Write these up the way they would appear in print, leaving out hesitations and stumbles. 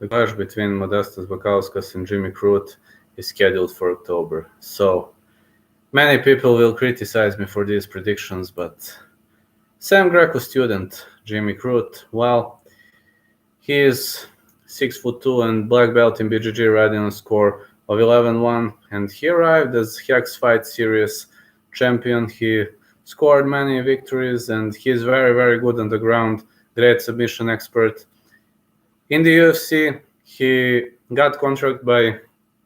The clash between Modestas Bukauskas and Jimmy Crute is scheduled for October. So many people will criticize me for these predictions, but Sam Greco student Jimmy Crute, well, he is 6'2" and black belt in BJJ, riding a score of 11-1, and he arrived as Hex Fight Series champion. He scored many victories, and he's very, very good on the ground, great submission expert. In the UFC, he got contract by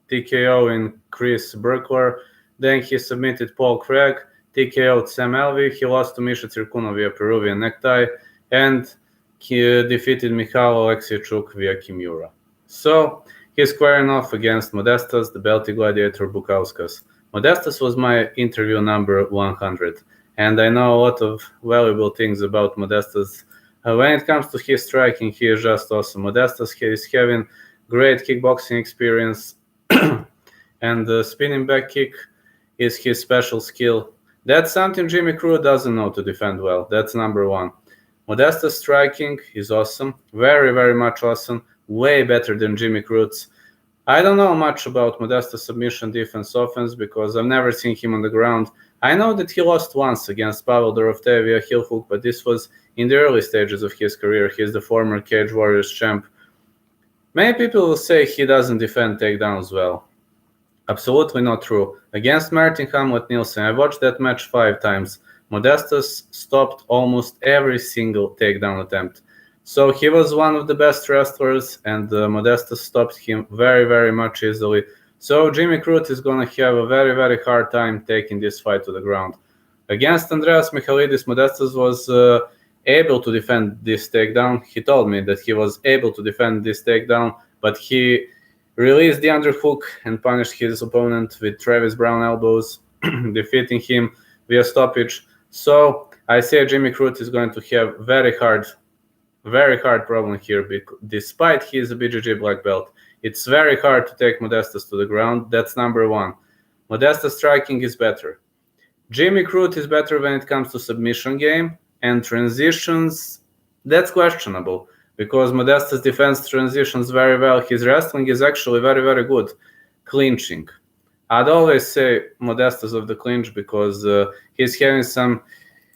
TKO in Chris Burkler. Then he submitted Paul Craig, TKO'd Sam Alvey. He lost to Misha Tsirkunov via Peruvian necktie, and he defeated Mikhail Alexiechuk via Kimura. So he's squaring off against Modestas, the belty gladiator Bukauskas. Modestas was my interview number 100, and I know a lot of valuable things about Modestas. When it comes to his striking, he is just awesome. Modestas is having great kickboxing experience, and the spinning back kick is his special skill. That's something Jimmy Crute doesn't know to defend well. That's number one. Modestas striking is awesome, very, very much awesome, way better than Jimmy Crute's. I don't know much about Modestas submission, defense, offense, because I've never seen him on the ground. I know that he lost once against Pavel Dorofteev via heel hook, but this was in the early stages of his career. He's the former Cage Warriors champ. Many people will say he doesn't defend takedowns well. Absolutely not true. Against Martin Hamlet Nielsen, I watched that match 5 times. Modestas stopped almost every single takedown attempt. So he was one of the best wrestlers, and Modestas stopped him very, very much easily. So Jimmy Crute is going to have a very, very hard time taking this fight to the ground. Against Andreas Michailidis, Modestas was able to defend this takedown. He told me that he was able to defend this takedown, but he released the underhook and punished his opponent with Travis Brown elbows, defeating him via stoppage. So I say Jimmy Crute is going to have very hard problem here, despite he is a BJJ black belt. It's very hard to take Modestas to the ground. That's number one. Modestas striking is better. Jimmy Crute is better when it comes to submission game, and transitions, that's questionable, because Modestas defends transitions very well. His wrestling is actually very, very good. Clinching, I'd always say Modestas of the clinch, because he's having some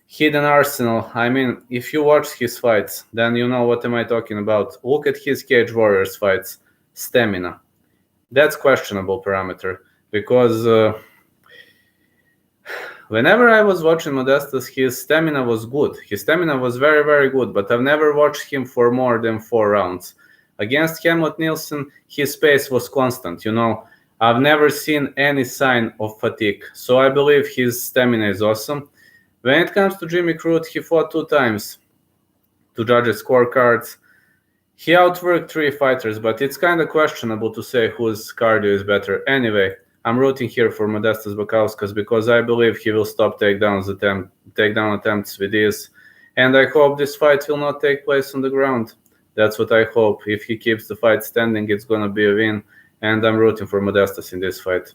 hidden arsenal. I mean, if you watch his fights, then you know what am I talking about. Look at his Cage Warriors fights. Stamina. That's questionable parameter, because whenever I was watching Modestas, his stamina was good. His stamina was very, very good, but I've never watched him for more than 4 rounds. Against Hamlet Nielsen, his pace was constant, I've never seen any sign of fatigue, so I believe his stamina is awesome. When it comes to Jimmy Crute, he fought 2 times to judges' scorecards. He outworked 3 fighters, but it's kind of questionable to say whose cardio is better. Anyway, I'm rooting here for Modestas Bukauskas, because I believe he will stop takedown attempts with ease. And I hope this fight will not take place on the ground. That's what I hope. If he keeps the fight standing, it's going to be a win. And I'm rooting for Modestas in this fight.